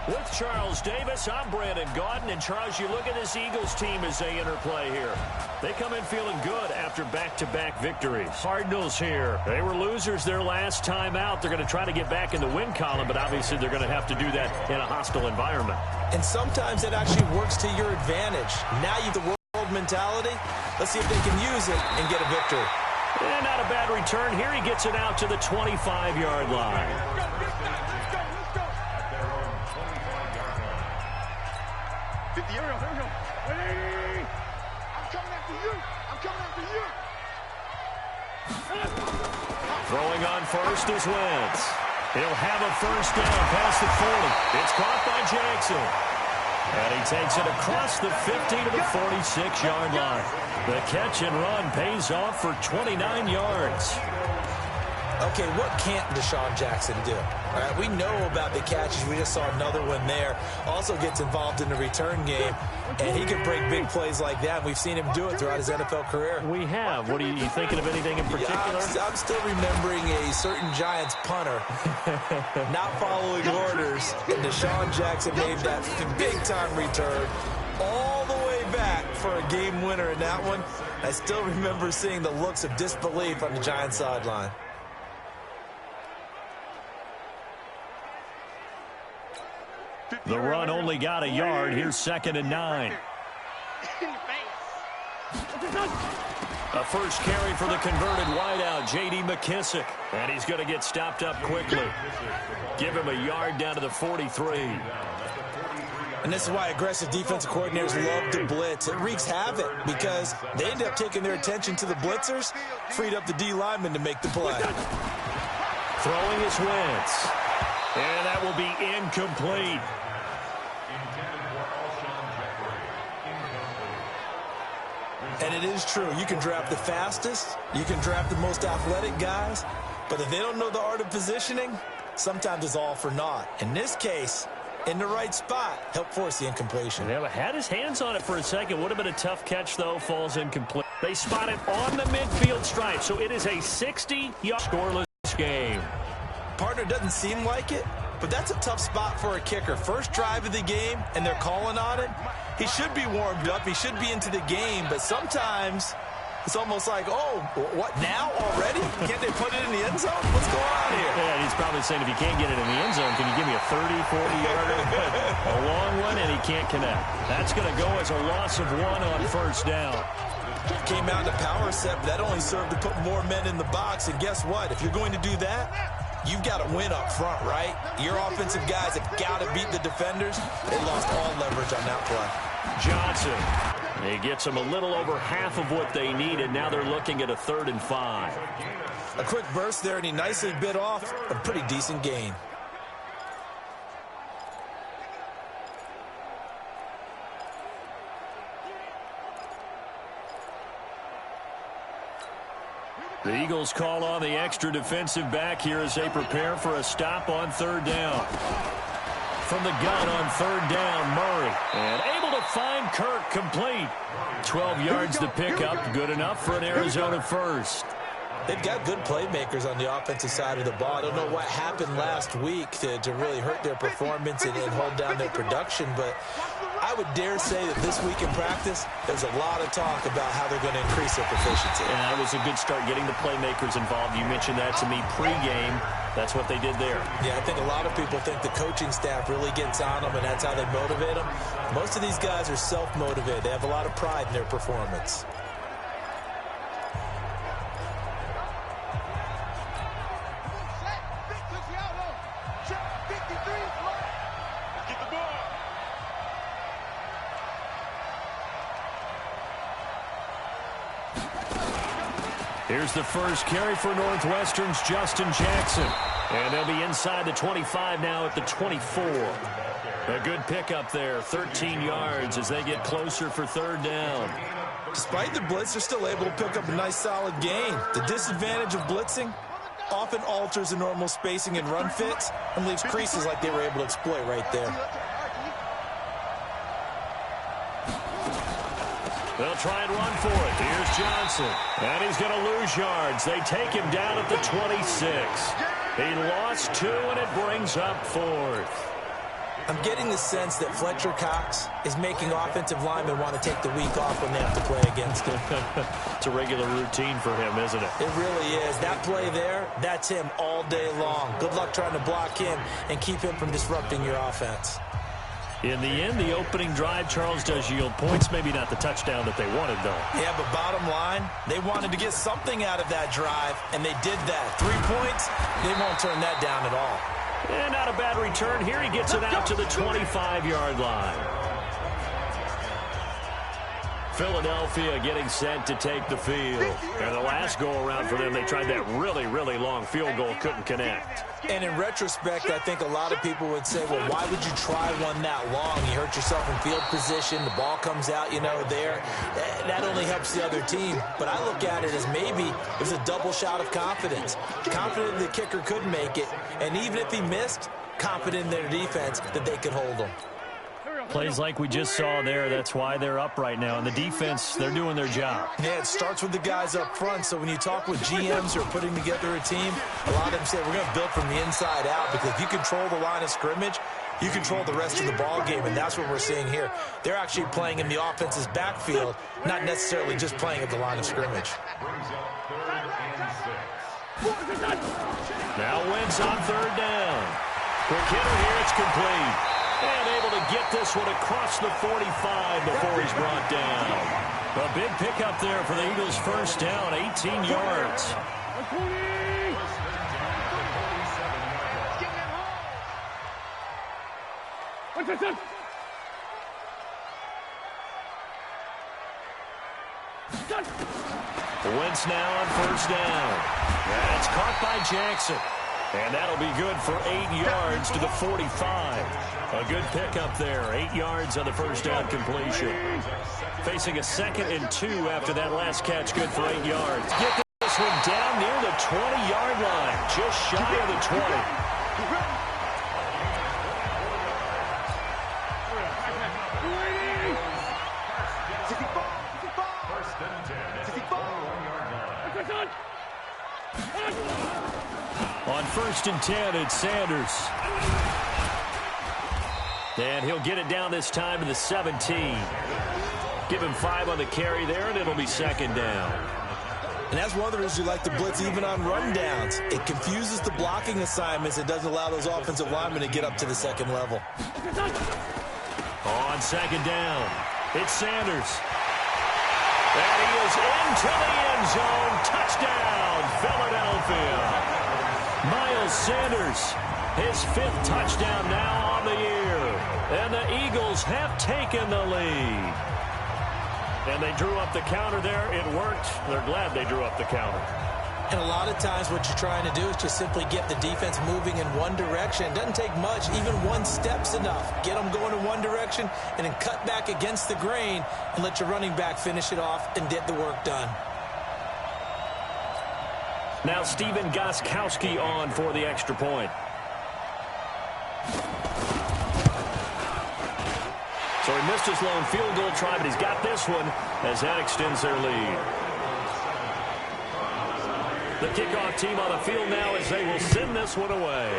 With Charles Davis, I'm Brandon Gaudin. And, Charles, you look at this Eagles team as they interplay here. They come in feeling good after back-to-back victories. Cardinals here. They were losers their last time out. They're going to try to get back in the win column, but obviously they're going to have to do that in a hostile environment. And sometimes it actually works to your advantage. Now you have the world mentality. Let's see if they can use it and get a victory. And not a bad return here. He gets it out to the 25-yard line. Here we go. Hey, I'm coming after you. I'm coming after you. Throwing on first is Wentz. He'll have a first down past the 40. It's caught by Jackson. And he takes it across the 50 to the 46-yard line. The catch and run pays off for 29 yards. Okay, what can't Deshaun Jackson do? All right, we know about the catches. We just saw another one there. Also gets involved in the return game, and he can break big plays like that. We've seen him do it throughout his NFL career. We have. What are you thinking of anything in particular? Yeah, I'm still remembering a certain Giants punter not following orders, and Deshaun Jackson made that big-time return all the way back for a game winner in that one. I still remember seeing the looks of disbelief on the Giants sideline. The run only got a yard. Here's 2nd and 9. A first carry for the converted wideout, J.D. McKissick. And he's going to get stopped up quickly. Give him a yard down to the 43. And this is why aggressive defensive coordinators love to blitz. It wreaks havoc because they end up taking their attention to the blitzers, freed up the D lineman to make the play. Throwing is Wentz. And that will be incomplete. And it is true. You can draft the fastest. You can draft the most athletic guys. But if they don't know the art of positioning, sometimes it's all for naught. In this case, in the right spot, helped force the incompletion. Yeah, had his hands on it for a second. Would have been a tough catch, though. Falls incomplete. They spot it on the midfield stripe. So it is a 60-yard scoreless game. Partner doesn't seem like it, but that's a tough spot for a kicker. First drive of the game, and they're calling on it. He should be warmed up. He should be into the game, but sometimes it's almost like, oh, what, now already? Can't they put it in the end zone? What's going on here? Yeah, he's probably saying, if you can't get it in the end zone, can you give me a 30, 40-yarder? A long one, and he can't connect. That's going to go as a loss of 1 on first down. Came out in a power set, but that only served to put more men in the box. And guess what? If you're going to do that, you've got to win up front, right? Your offensive guys have got to beat the defenders. They lost all leverage on that play. Johnson. He gets them a little over half of what they needed. Now they're looking at a 3rd and 5. A quick burst there, and he nicely bit off a pretty decent gain. The Eagles call on the extra defensive back here as they prepare for a stop on 3rd down. From the gun on 3rd down, Murray. And able to find Kirk complete. 12 yards to pick up. Good enough for an Arizona first. They've got good playmakers on the offensive side of the ball. I don't know what happened last week to really hurt their performance and hold down their production, but I would dare say that this week in practice, there's a lot of talk about how they're going to increase their proficiency. And that was a good start, getting the playmakers involved. You mentioned that to me pregame. That's what they did there. Yeah, I think a lot of people think the coaching staff really gets on them, and that's how they motivate them. Most of these guys are self-motivated. They have a lot of pride in their performance. Here's the first carry for Northwestern's Justin Jackson. And they'll be inside the 25 now at the 24. A good pickup there, 13 yards as they get closer for 3rd down. Despite the blitz, they're still able to pick up a nice solid gain. The disadvantage of blitzing often alters the normal spacing and run fits and leaves creases like they were able to exploit right there. They'll try and run for it. Here's Johnson. And he's going to lose yards. They take him down at the 26. He lost 2, and it brings up 4th. I'm getting the sense that Fletcher Cox is making offensive linemen want to take the week off when they have to play against him. It's a regular routine for him, isn't it? It really is. That play there, that's him all day long. Good luck trying to block him and keep him from disrupting your offense. In the end, the opening drive, Charles, does yield points. Maybe not the touchdown that they wanted, though. Yeah, but bottom line, they wanted to get something out of that drive, and they did that. 3 points, they won't turn that down at all. And not a bad return here. He gets it out to the 25-yard line. Philadelphia getting set to take the field. And the last go-around for them, they tried that really, really long field goal, couldn't connect. And in retrospect, I think a lot of people would say, well, why would you try one that long? You hurt yourself in field position. The ball comes out, there. That only helps the other team. But I look at it as maybe it was a double shot of confidence. Confident the kicker could make it. And even if he missed, confident in their defense that they could hold him. Plays like we just saw there, that's why they're up right now. And the defense, they're doing their job. Yeah, it starts with the guys up front. So when you talk with GMs who are putting together a team, a lot of them say we're going to build from the inside out, because if you control the line of scrimmage, you control the rest of the ball game, and that's what we're seeing here. They're actually playing in the offense's backfield, not necessarily just playing at the line of scrimmage. Now Wentz on third down. Quick hitter here, it's complete. And able to get this one across the 45 before he's brought down. A big pickup there for the Eagles' first down, 18 yards. Wentz now on first down. That's caught by Jackson. And that'll be good for 8 yards to the 45. A good pickup there. 8 yards on the first down completion. Facing a 2nd and 2 after that last catch. Good for 8 yards. Get this one down near the 20-yard line. Just shy of the 20. On 1st and 10, it's Sanders. And he'll get it down this time to the 17. Give him 5 on the carry there, and it'll be 2nd down. And that's one of the reasons you like to blitz even on rundowns. It confuses the blocking assignments. It doesn't allow those offensive linemen to get up to the second level. On 2nd down, it's Sanders. And he is into the end zone. Touchdown, Philadelphia. Miles Sanders, his 5th touchdown now on the year. And the Eagles have taken the lead. And they drew up the counter there. It worked. They're glad they drew up the counter. And a lot of times what you're trying to do is just simply get the defense moving in one direction. It doesn't take much. Even one step's enough. Get them going in one direction and then cut back against the grain and let your running back finish it off and get the work done. Now Steven Gostkowski on for the extra point. So he missed his lone field goal try, but he's got this one as that extends their lead. The kickoff team on the field now as they will send this one away.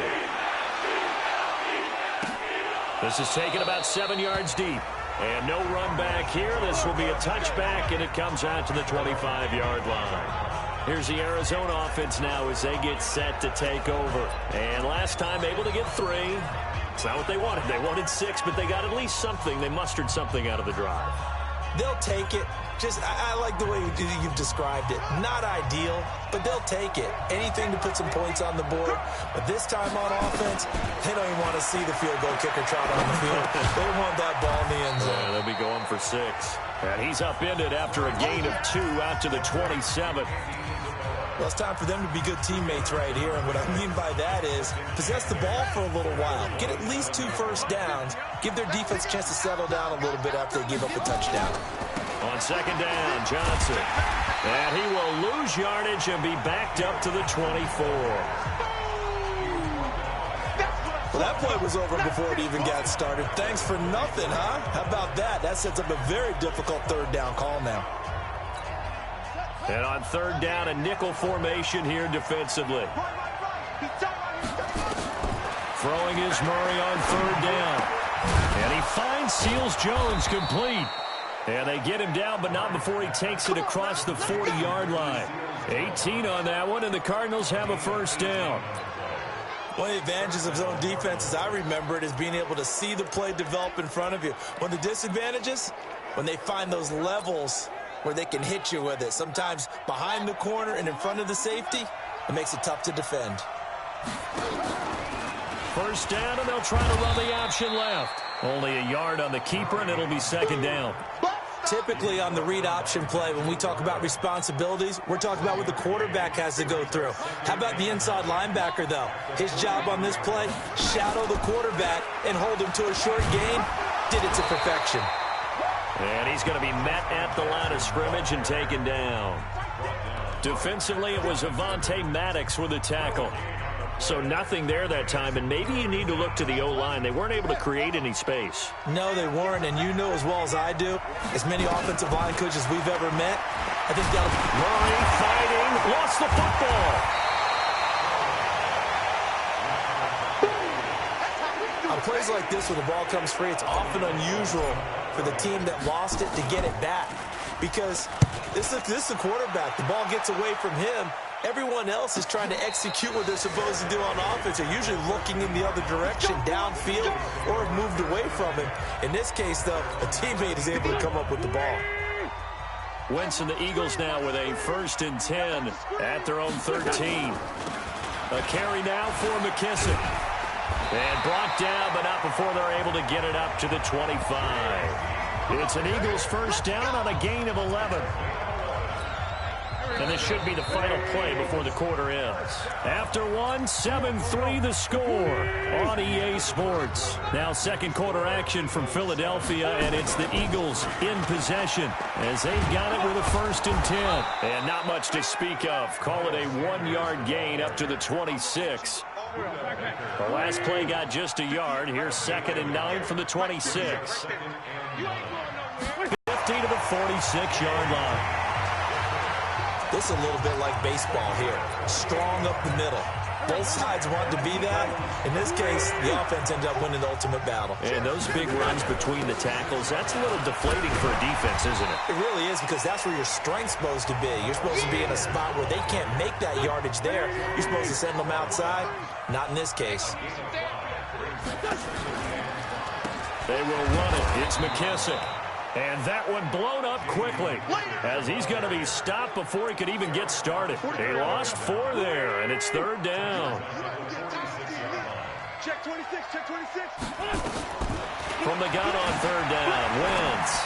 This is taken about 7 yards deep. And no run back here. This will be a touchback, and it comes out to the 25-yard line. Here's the Arizona offense now as they get set to take over. And last time able to get 3. It's not what they wanted. They wanted 6, but they got at least something. They mustered something out of the drive. They'll take it. I like the way you've described it. Not ideal, but they'll take it. Anything to put some points on the board. But this time on offense, they don't even want to see the field goal kicker trot on the field. They want that ball in the end zone. Yeah, they'll be going for 6. And he's upended after a gain of 2 out to the 27. Well, it's time for them to be good teammates right here. And what I mean by that is possess the ball for a little while. Get at least 2 first downs. Give their defense a chance to settle down a little bit after they give up a touchdown. On 2nd down, Johnson. And he will lose yardage and be backed up to the 24. Well, that play was over before it even got started. Thanks for nothing, huh? How about that? That sets up a very difficult 3rd down call now. And on 3rd down, a nickel formation here defensively. Throwing is Murray on third down. And he finds Seals Jones complete. And they get him down, but not before he takes it across the 40-yard line. 18 on that one, and the Cardinals have a first down. One of the advantages of zone defense, as I remember it, is being able to see the play develop in front of you. One of the disadvantages, when they find those levels where they can hit you with it. Sometimes behind the corner and in front of the safety, it makes it tough to defend. First down, and they'll try to run the option left. Only a yard on the keeper, and it'll be second down. Typically on the read option play, when we talk about responsibilities, we're talking about what the quarterback has to go through. How about the inside linebacker, though? His job on this play, shadow the quarterback and hold him to a short gain. Did it to perfection. And he's going to be met at the line of scrimmage and taken down. Defensively, it was Avonte Maddox with a tackle. So nothing there that time, and maybe you need to look to the O-line. They weren't able to create any space. No, they weren't, and you know as well as I do, as many offensive line coaches we've ever met, I think that'll be... Murray fighting, lost the football. On plays like this where the ball comes free, it's often unusual for the team that lost it to get it back. Because this is a quarterback. The ball gets away from him. Everyone else is trying to execute what they're supposed to do on offense. They're usually looking in the other direction, downfield, or have moved away from him. In this case, though, a teammate is able to come up with the ball. Wentz and the Eagles now with a 1st and 10 at their own 13. A carry now for McKissick. And brought down, but not before they're able to get it up to the 25. It's an Eagles first down on a gain of 11. And this should be the final play before the quarter ends. After one, 7-3 the score on EA Sports. Now second quarter action from Philadelphia, and it's the Eagles in possession as they've got it with a 1st and 10. And not much to speak of. Call it a 1-yard gain up to the 26. The last play got just a yard. Here's 2nd and 9 from the 26. 50 to the 46-yard line. This is a little bit like baseball here. Strong up the middle. Both sides want to be that. In this case, the offense ended up winning the ultimate battle. And those big runs between the tackles, that's a little deflating for a defense, isn't it? It really is, because that's where your strength's supposed to be. You're supposed to be in a spot where they can't make that yardage there. You're supposed to send them outside. Not in this case. They will run it. It's McKissick. And that one blown up quickly as he's going to be stopped before he could even get started. He lost 4 there, and it's 3rd down. Check 26, check 26. From the gun on 3rd down, Wentz.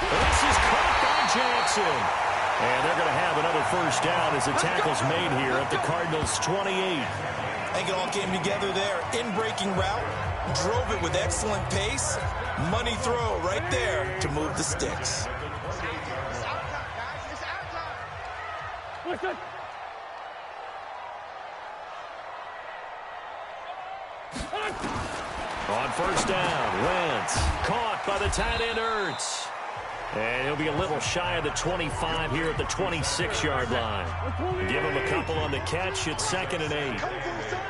This is caught by Jackson. And they're going to have another first down as the tackle's made here at the Cardinals' 28. I think it all came together there. In-breaking route, drove it with excellent pace. Money throw right there to move the sticks. On first down, Wentz caught by the tight end Ertz. And he'll be a little shy of the 25 here at the 26-yard line. Give him a couple on the catch. It's 2nd and 8.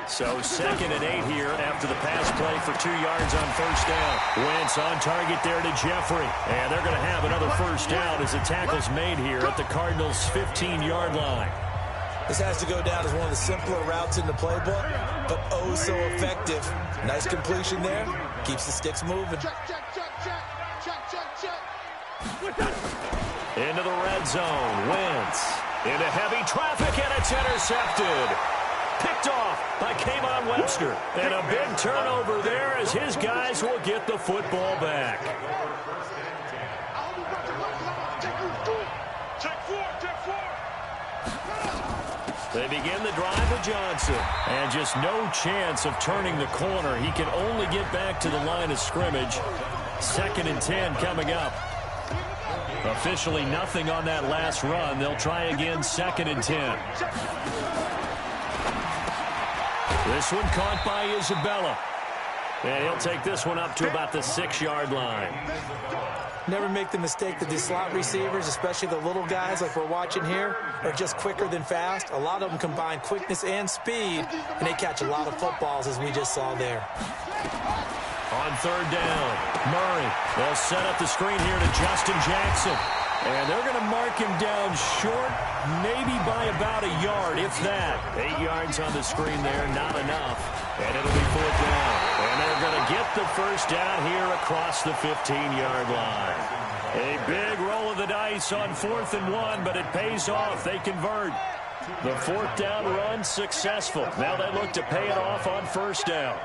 So 2nd and 8 here after the pass play for 2 yards on first down. Wentz on target there to Jeffrey. And they're going to have another first down as the tackle's made here at the Cardinals' 15-yard line. This has to go down as one of the simpler routes in the playbook, but oh so effective. Nice completion there. Keeps the sticks moving. Into the red zone. Wentz into heavy traffic, and it's intercepted. Picked off by K'Von Webster. And a big turnover there as his guys will get the football back. They begin the drive with Johnson. And just no chance of turning the corner. He can only get back to the line of scrimmage. 2nd and 10 coming up. Officially nothing on that last run. They'll try again, 2nd and 10. This one caught by Isabella. And he'll take this one up to about the 6-yard line. Never make the mistake that these slot receivers, especially the little guys like we're watching here, are just quicker than fast. A lot of them combine quickness and speed, and they catch a lot of footballs, as we just saw there. On third down, Murray. They'll set up the screen here to Justin Jackson. And they're going to mark him down short, maybe by about a yard, if that. 8 yards on the screen there, not enough. And it'll be fourth down. And they're going to get the first down here across the 15-yard line. A big roll of the dice on 4th and 1, but it pays off. They convert. The fourth down run successful. Now they look to pay it off on first down.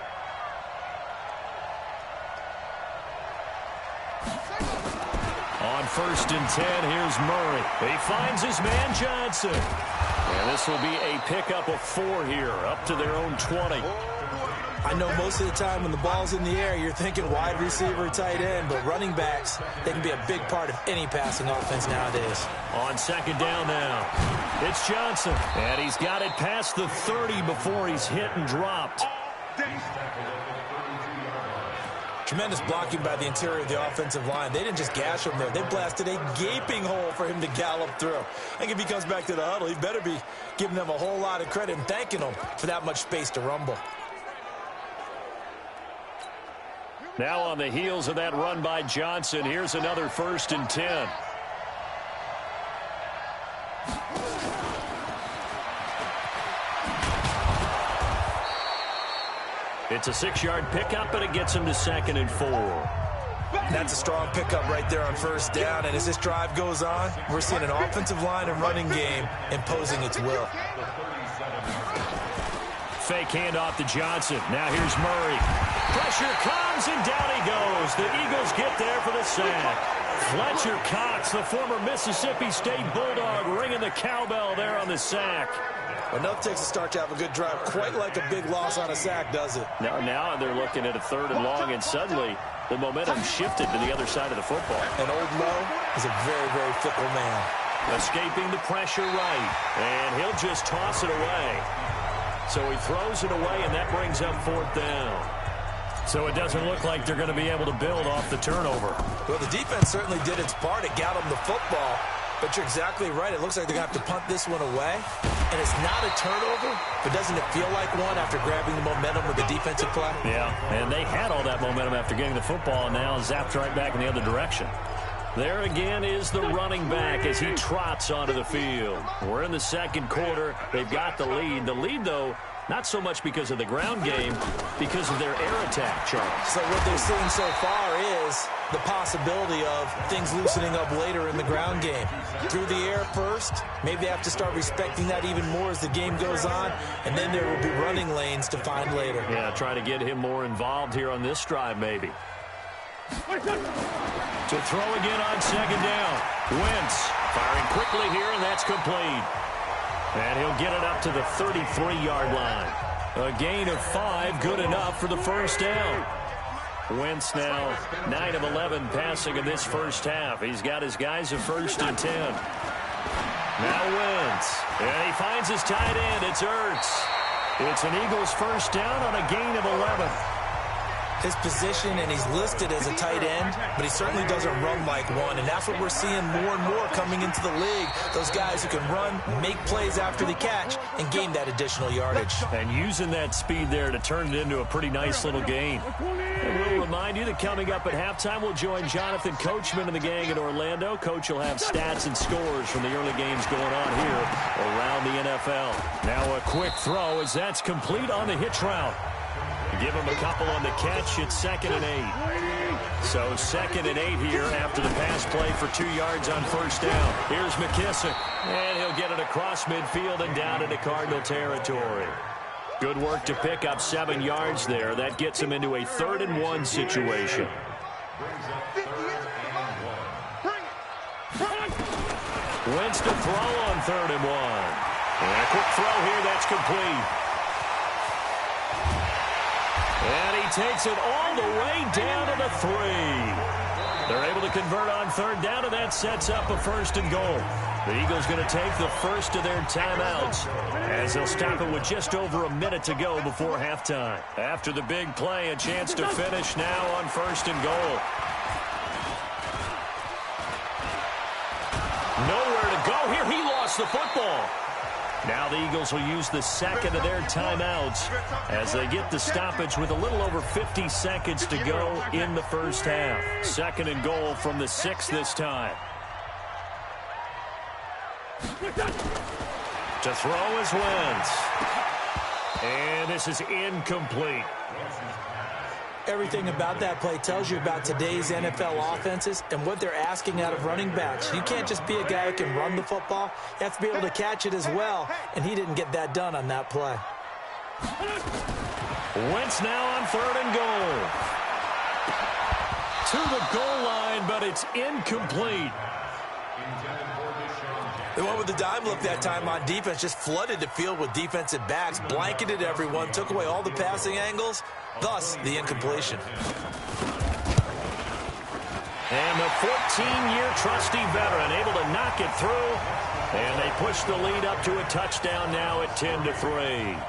On 1st and 10, here's Murray. He finds his man Johnson. And this will be a pickup of 4 here, up to their own 20. I know most of the time when the ball's in the air, you're thinking wide receiver, tight end, but running backs, they can be a big part of any passing offense nowadays. On 2nd down now, it's Johnson. And he's got it past the 30 before he's hit and dropped. Tremendous blocking by the interior of the offensive line. They didn't just gash him there. They blasted a gaping hole for him to gallop through. I think if he comes back to the huddle, he better be giving them a whole lot of credit and thanking them for that much space to rumble. Now on the heels of that run by Johnson, here's another 1st and 10. It's a 6-yard pickup, but it gets him to 2nd and 4. That's a strong pickup right there on first down, and as this drive goes on, we're seeing an offensive line and running game imposing its will. Fake handoff to Johnson. Now here's Murray. Pressure comes, and down he goes. The Eagles get there for the sack. Fletcher Cox, the former Mississippi State Bulldog, ringing the cowbell there on the sack. Enough takes a start to have a good drive. Quite like a big loss on a sack, does it? Now they're looking at a 3rd and long, and suddenly the momentum shifted to the other side of the football. And Old Mo is a very, very fickle man. Escaping the pressure right, and he'll just toss it away. So he throws it away, and that brings up 4th down. So it doesn't look like they're going to be able to build off the turnover. Well, the defense certainly did its part. It got them the football. But you're exactly right. It looks like they're going to have to punt this one away. And it's not a turnover, but doesn't it feel like one after grabbing the momentum with the defensive play? Yeah, and they had all that momentum after getting the football, and now zapped right back in the other direction. There again is the running back as he trots onto the field. We're in the 2nd quarter. They've got the lead. The lead, though, not so much because of the ground game, because of their air attack, Charles. So what they're seeing so far is the possibility of things loosening up later in the ground game. Through the air first, maybe they have to start respecting that even more as the game goes on, and then there will be running lanes to find later. Yeah, try to get him more involved here on this drive, maybe. To throw again on 2nd down. Wentz firing quickly here, and that's complete. And he'll get it up to the 33-yard line. A gain of 5, good enough for the first down. Wentz now 9 of 11 passing in this first half. He's got his guys at 1st and 10. Now Wentz. And he finds his tight end. It's Ertz. It's an Eagles first down on a gain of 11. His position, and he's listed as a tight end, but he certainly doesn't run like one, and that's what we're seeing more and more coming into the league. Those guys who can run, make plays after the catch, and gain that additional yardage. And using that speed there to turn it into a pretty nice little gain. And we'll remind you that coming up at halftime, we'll join Jonathan Coachman and the gang in Orlando. Coach will have stats and scores from the early games going on here around the NFL. Now a quick throw as that's complete on the hitch route. Give him a couple on the catch. It's 2nd and 8. So 2nd and 8 here after the pass play for 2 yards on first down. Here's McKissick. And he'll get it across midfield and down into Cardinal territory. Good work to pick up 7 yards there. That gets him into a 3rd and 1 situation. Wentz to throw on 3rd and 1. And a quick throw here. That's complete. And he takes it all the way down to the 3. They're able to convert on 3rd down, and that sets up a 1st and goal. The Eagles going to take the first of their timeouts as they'll stop it with just over a minute to go before halftime. After the big play, a chance to finish now on 1st and goal. Nowhere to go here. He lost the football. Now the Eagles will use the second of their timeouts as they get the stoppage with a little over 50 seconds to go in the first half. Second and goal from the 6 this time. To throw is Wentz. And this is incomplete. Everything about that play tells you about today's NFL offenses and what they're asking out of running backs. You can't just be a guy who can run the football. You have to be able to catch it as well, and he didn't get that done on that play. Wentz now on third and goal. To the goal line, but it's incomplete. They went with the dime look that time on defense, just flooded the field with defensive backs, blanketed everyone, took away all the passing angles, thus the incompletion. And the 14-year trusty veteran able to knock it through, and they push the lead up to a touchdown now at 10-3.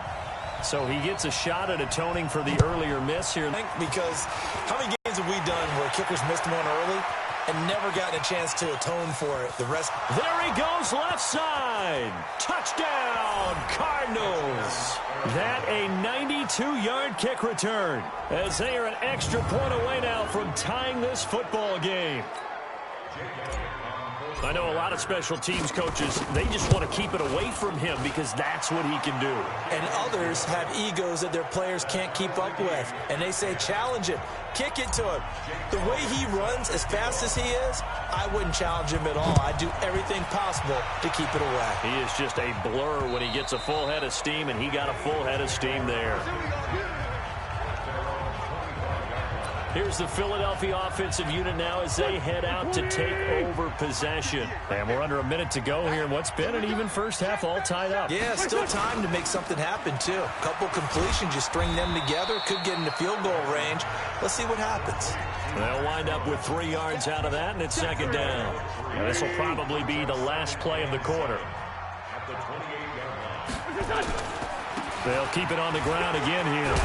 So he gets a shot at atoning for the earlier miss here. Because how many games have we done where kickers missed one early and never gotten a chance to atone for it? The rest. There he goes, left side. Touchdown, Cardinals. That a 92-yard kick return as they are an extra point away now from tying this football game. I know a lot of special teams coaches, they just want to keep it away from him because that's what he can do. And others have egos that their players can't keep up with. And they say, challenge him, kick it to him. The way he runs as fast as he is, I wouldn't challenge him at all. I'd do everything possible to keep it away. He is just a blur when he gets a full head of steam, and he got a full head of steam there. Here's the Philadelphia offensive unit now as they head out to take over possession. And we're under a minute to go here in what's been an even first half, all tied up. Yeah, still time to make something happen, too. A couple completions, you string them together, could get into field goal range. Let's see what happens. They'll wind up with 3 yards out of that, and it's second down. And this will probably be the last play of the quarter. They'll keep it on the ground again here.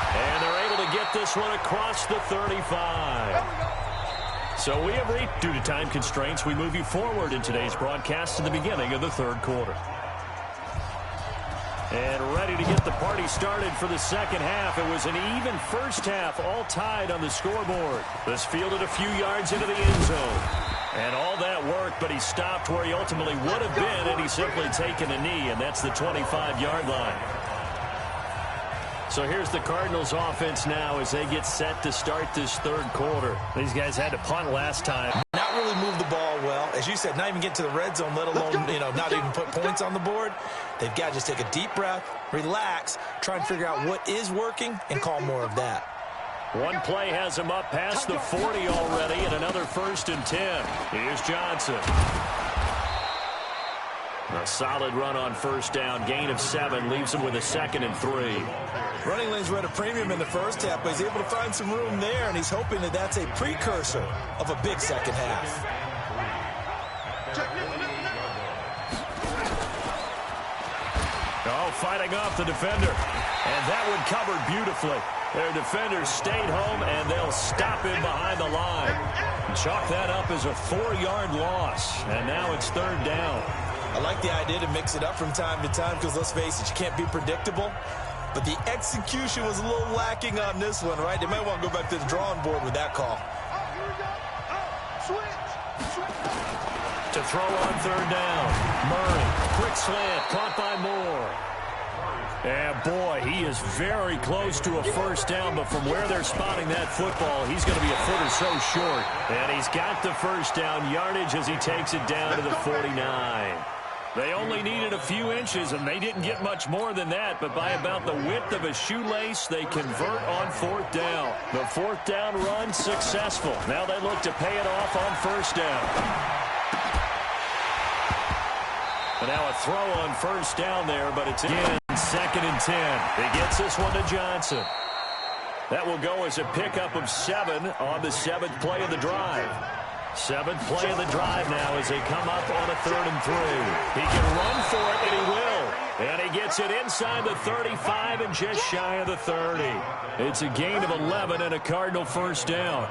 And they're able to get this one across the 35. So we have reached, due to time constraints, we move you forward in today's broadcast to the beginning of the third quarter. And ready to get the party started for the second half. It was an even first half, all tied on the scoreboard. This fielded a few yards into the end zone. And all that work, but he stopped where he ultimately would have been, and he's simply taken a knee, and that's the 25-yard line. So here's the Cardinals offense now as they get set to start this third quarter. These guys had to punt last time. Not really move the ball well. As you said, not even get to the red zone, let alone, not even put points on the board. They've got to just take a deep breath, relax, try and figure out what is working, and call more of that. One play has him up past the 40 already, and another 1st and 10. Here's Johnson. A solid run on first down. Gain of 7 leaves him with a 2nd and 3. Running lanes were at a premium in the first half, but he's able to find some room there, and he's hoping that that's a precursor of a big second half. Oh, fighting off the defender. And that one covered beautifully. Their defenders stayed home, and they'll stop him behind the line. Chalk that up as a 4-yard loss, and now it's 3rd down. I like the idea to mix it up from time to time because, let's face it, you can't be predictable. But the execution was a little lacking on this one, right? They might want to go back to the drawing board with that call. To throw on 3rd down. Murray, quick slant, caught by Moore. And boy, he is very close to a first down, but from where they're spotting that football, he's going to be a foot or so short. And he's got the first down yardage as he takes it down to the 49. They only needed a few inches, and they didn't get much more than that, but by about the width of a shoelace, they convert on 4th down. The 4th down run successful. Now they look to pay it off on first down. And now a throw on first down there, but it's again 2nd and 10. He gets this one to Johnson. That will go as a pickup of 7 on the 7th play of the drive. 7th play of the drive now as they come up on a 3rd and 3. He can run for it, and he will. And he gets it inside the 35 and just shy of the 30. It's a gain of 11 and a Cardinal first down.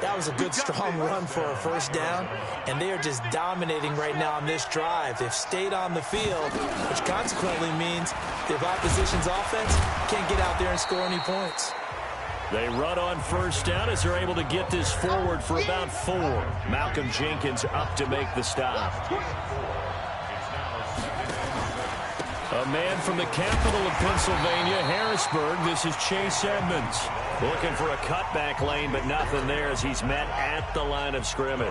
That was a good, strong run for a first down, and they are just dominating right now on this drive. They've stayed on the field, which consequently means the opposition's offense can't get out there and score any points. They run on first down as they're able to get this forward for about 4. Malcolm Jenkins up to make the stop. A man from the capital of Pennsylvania, Harrisburg. This is Chase Edmonds. Looking for a cutback lane, but nothing there as he's met at the line of scrimmage.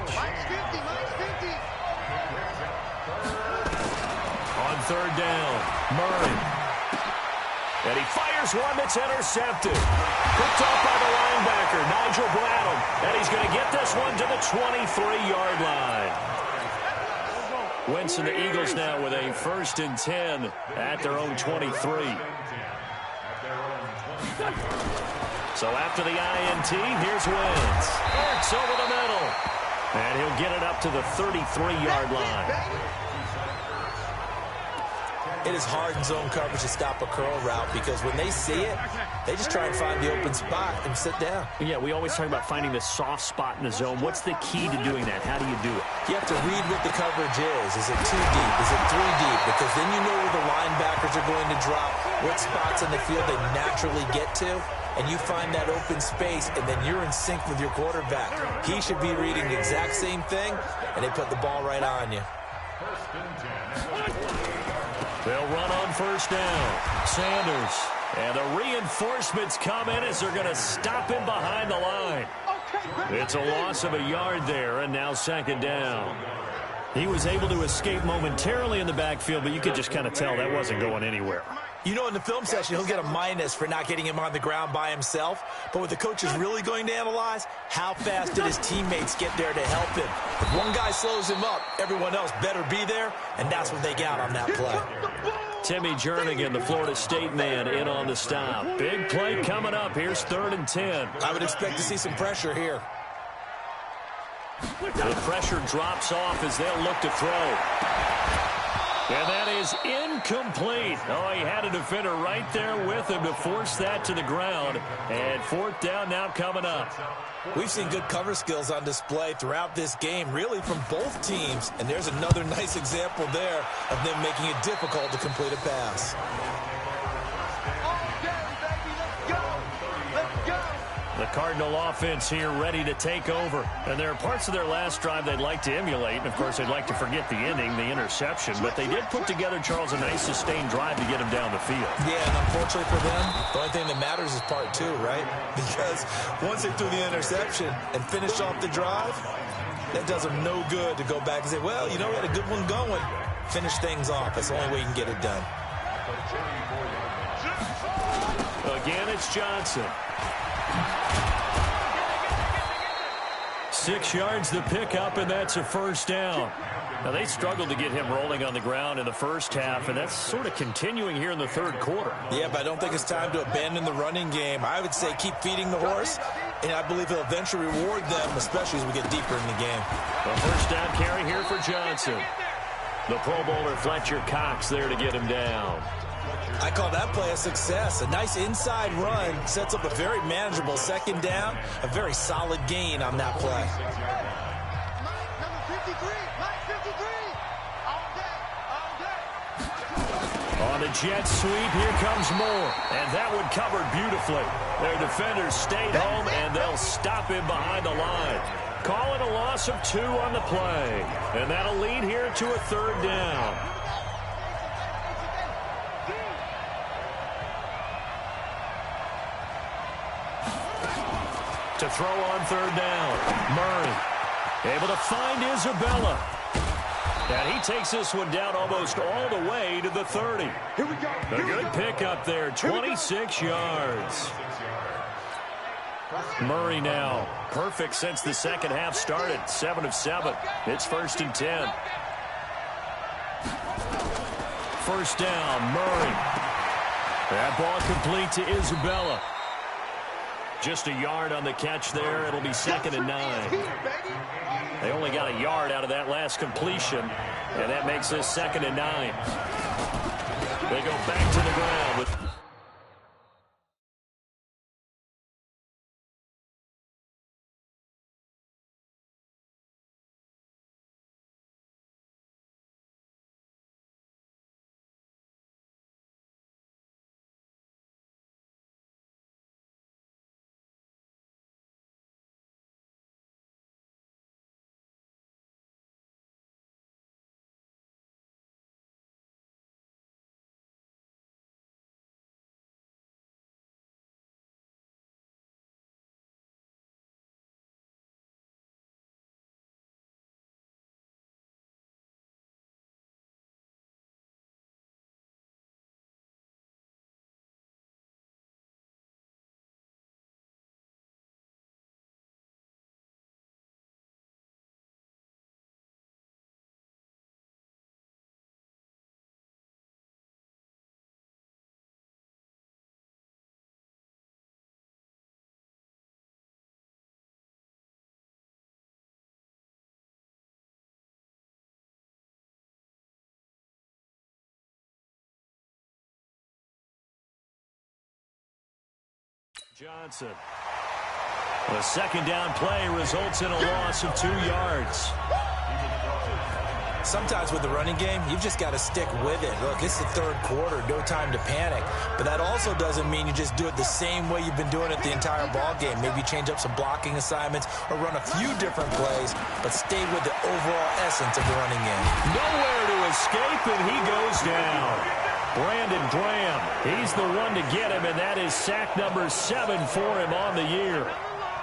On third down, Murray. And he fires one that's intercepted. Picked off by the linebacker, Nigel Bradham. And he's going to get this one to the 23-yard line. Wentz and the Eagles now with a 1st and 10 at their own 23. So after the INT, here's Wentz. Ertz over the middle. And he'll get it up to the 33-yard line. It is hard in zone coverage to stop a curl route because when they see it, they just try and find the open spot and sit down. Yeah, we always talk about finding the soft spot in the zone. What's the key to doing that? How do you do it? You have to read what the coverage is. Is it 2 deep? Is it 3 deep? Because then you know where the linebackers are going to drop, what spots in the field they naturally get to, and you find that open space, and then you're in sync with your quarterback. He should be reading the exact same thing, and they put the ball right on you. They'll run on first down. Sanders. And the reinforcements come in as they're going to stop him behind the line. It's a loss of a yard there, and now 2nd down. He was able to escape momentarily in the backfield, but you could just kind of tell that wasn't going anywhere. You know, in the film session, he'll get a minus for not getting him on the ground by himself. But what the coach is really going to analyze, how fast did his teammates get there to help him? If one guy slows him up, everyone else better be there, and that's what they got on that play. Timmy Jernigan, the Florida State man, in on the stop. Big play coming up. Here's 3rd and 10. I would expect to see some pressure here. The pressure drops off as they'll look to throw. And that is incomplete. Oh, he had a defender right there with him to force that to the ground. And 4th down now coming up. We've seen good cover skills on display throughout this game, really from both teams. And there's another nice example there of them making it difficult to complete a pass. The Cardinal offense here ready to take over. And there are parts of their last drive they'd like to emulate. And, of course, they'd like to forget the ending, the interception. But they did put together, Charles, a nice sustained drive to get him down the field. Yeah, and unfortunately for them, the only thing that matters is part 2, right? Because once they threw the interception and finished off the drive, that does them no good to go back and say, well, you know, we had a good one going. Finish things off. That's the only way you can get it done. Again, it's Johnson. 6 yards the pickup, and that's a 1st down. Now, they struggled to get him rolling on the ground in the first half, and that's sort of continuing here in the 3rd quarter. Yeah, but I don't think it's time to abandon the running game. I would say keep feeding the horse, and I believe he'll eventually reward them, especially as we get deeper in the game. A 1st down carry here for Johnson. The Pro Bowler Fletcher Cox there to get him down. I call that play a success. A nice inside run sets up a very manageable 2nd down, a very solid gain on that play. On the jet sweep, here comes Moore. And that one covered beautifully. Their defenders stayed home, and they'll stop him behind the line. Call it a loss of 2 on the play. And that'll lead here to a 3rd down. To throw on 3rd down, Murray able to find Isabella. And he takes this one down almost all the way to the 30. Here we go. A good pickup there, 26 yards. Murray now, perfect since the 2nd half started, 7 of 7. It's 1st and 10. 1st down, Murray. That ball complete to Isabella. Just a yard on the catch there. It'll be 2nd and 9. They only got a yard out of that last completion, and that makes this 2nd and 9. They go back to the ground with Johnson. The second down play results in a loss of 2 yards. Sometimes with the running game, you've just got to stick with it. Look, it's the third quarter, no time to panic. But that also doesn't mean you just do it the same way you've been doing it the entire ball game. Maybe change up some blocking assignments or run a few different plays, but stay with the overall essence of the running game. Nowhere to escape, and he goes down. Brandon Graham, he's the one to get him, and that is sack number 7 for him on the year.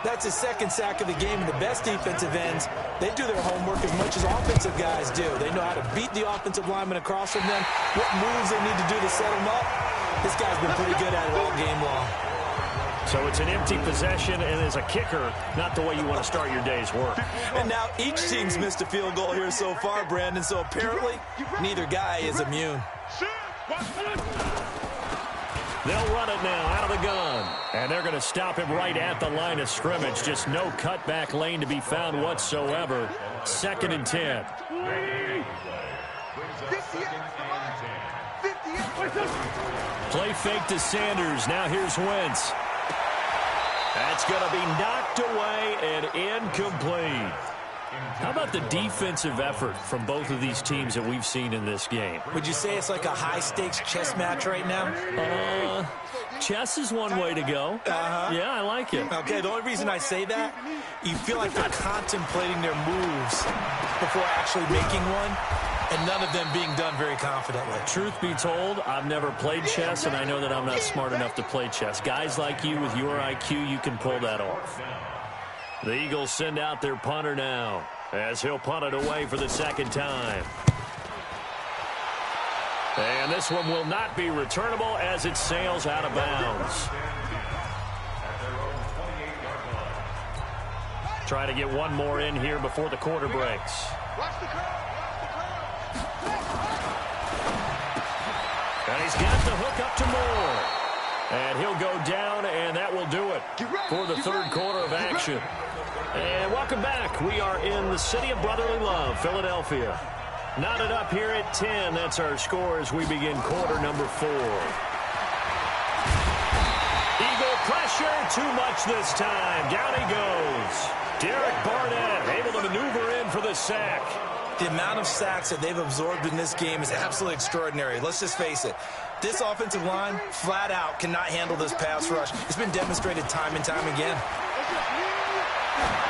That's his second sack of the game, and the best defensive ends, they do their homework as much as offensive guys do. They know how to beat the offensive lineman across from them, what moves they need to do to set them up. This guy's been pretty good at it all game long. So it's an empty possession, and as a kicker, not the way you want to start your day's work. And now each team's missed a field goal here so far, Brandon, so apparently neither guy is immune. They'll run it now out of the gun. And they're going to stop him right at the line of scrimmage. Just no cutback lane to be found whatsoever. 2nd and 10. Play fake to Sanders. Now here's Wentz. That's going to be knocked away and incomplete. How about the defensive effort from both of these teams that we've seen in this game? Would you say it's like a high-stakes chess match right now? Chess is one way to go. Yeah, I like it. Okay, the only reason I say that, you feel like they're contemplating their moves before actually making one, and none of them being done very confidently. Truth be told, I've never played chess, and I know that I'm not smart enough to play chess. Guys like you with your IQ, you can pull that off. The Eagles send out their punter now, as he'll punt it away for the second time. And this one will not be returnable as it sails out of bounds. Try to get one more in here before the quarter breaks. And he's got the hook up to Moore. And he'll go down, and that will do it for the third quarter of action. And welcome back. We are in the city of brotherly love, Philadelphia. Knotted up here at 10. That's our score as we begin quarter number 4. Eagle pressure, too much this time. Down he goes. Derek Barnett able to maneuver in for the sack. The amount of sacks that they've absorbed in this game is absolutely extraordinary. Let's just face it. This offensive line, flat out, cannot handle this pass rush. It's been demonstrated time and time again.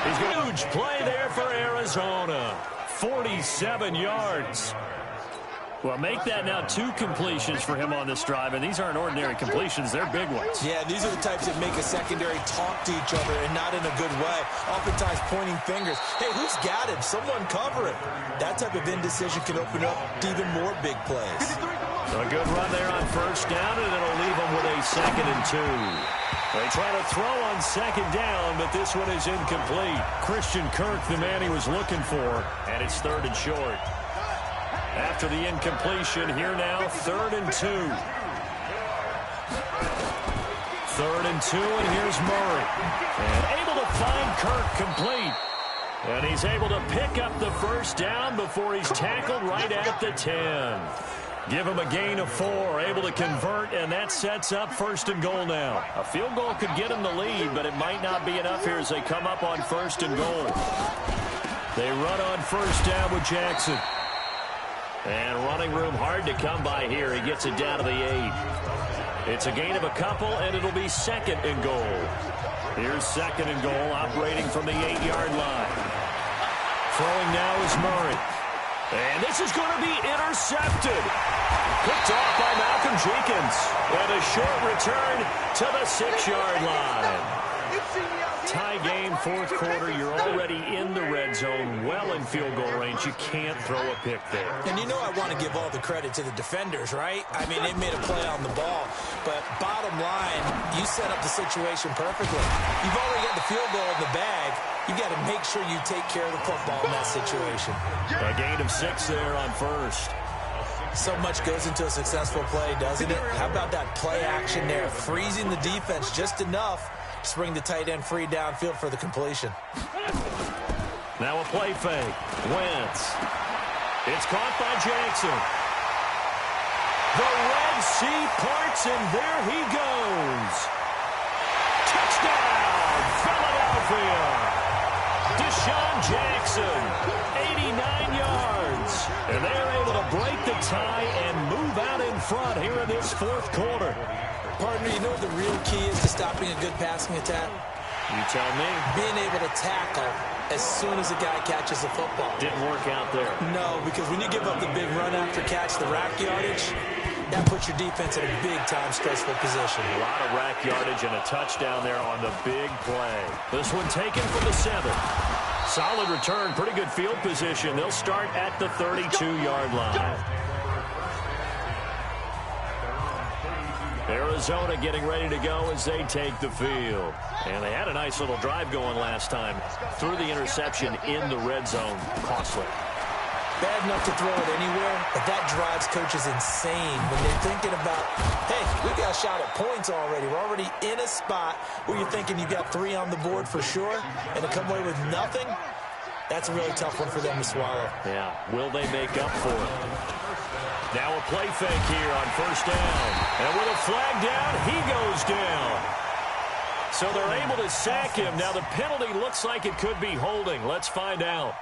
He's got a huge play there for Arizona. 47 yards. Well, make that now 2 completions for him on this drive, and these aren't ordinary completions. They're big ones. Yeah, these are the types that make a secondary talk to each other and not in a good way. Oftentimes pointing fingers. Hey, who's got him? Someone cover it. That type of indecision can open up to even more big plays. So a good run there on first down, and it'll leave them with a 2nd and 2. They try to throw on second down, but this one is incomplete. Christian Kirk, the man he was looking for, and it's 3rd and short. After the incompletion, here now, 3rd and 2. 3rd and 2, and here's Murray. And able to find Kirk complete. And he's able to pick up the first down before he's tackled right at the 10. Give him a gain of 4, able to convert, and that sets up 1st and goal now. A field goal could get him the lead, but it might not be enough here as they come up on 1st and goal. They run on first down with Jackson. And running room hard to come by here. He gets it down to the 8. It's a gain of a couple, and it'll be 2nd and goal. Here's 2nd and goal, operating from the 8-yard line. Throwing now is Murray. And this is going to be intercepted. Picked off by Malcolm Jenkins. And a short return to the 6-yard line. Tie game, 4th quarter. You're already in the red zone, well in field goal range. You can't throw a pick there. And you know I want to give all the credit to the defenders, right? I mean, they made a play on the ball. But bottom line, you set up the situation perfectly. You've already got the field goal in the bag. You got to make sure you take care of the football in that situation. A gain of 6 there on first. So much goes into a successful play, doesn't it? How about that play action there? Freezing the defense just enough to bring the tight end free downfield for the completion. Now a play fake. Wentz. It's caught by Jackson. The Red Sea parts, and there he goes. Touchdown, Philadelphia. Deshaun Jackson, 89 yards. And they're able to break the tie and move out in front here in this fourth quarter. Partner, you know what the real key is to stopping a good passing attack? You tell me. Being able to tackle as soon as a guy catches the football. Didn't work out there. No, because when you give up the big run after catch, the rack yardage, that puts your defense in a big-time stressful position. A lot of rack yardage and a touchdown there on the big play. This one taken from the 7. Solid return, pretty good field position. They'll start at the 32-yard line. Arizona getting ready to go as they take the field. And they had a nice little drive going last time. Threw the interception in the red zone. Costly. Bad enough to throw it anywhere, but that drives coaches insane when they're thinking about, hey, we've got a shot at points already. We're already in a spot where you're thinking you got 3 on the board for sure, and to come away with nothing, that's a really tough one for them to swallow. Yeah, will they make up for it? Now a play fake here on first down. And with a flag down, he goes down. So they're able to sack him. Now the penalty looks like it could be holding. Let's find out.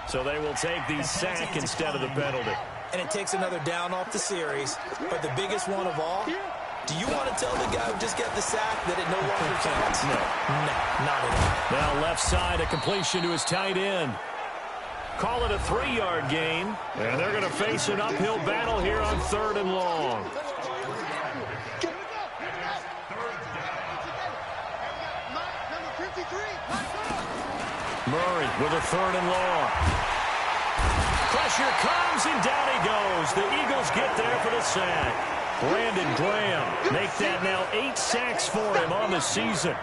So they will take the sack instead of the penalty. And it takes another down off the series. But the biggest one of all, do you want to tell the guy who just got the sack that it no longer counts? No, not at all. Now left side, a completion to his tight end. Call it a 3-yard gain. And they're going to face an uphill battle here on 3rd and long. Murray with a 3rd and long. Pressure comes, and down he goes. The Eagles get there for the sack. Brandon Graham make that now 8 sacks for him on the season.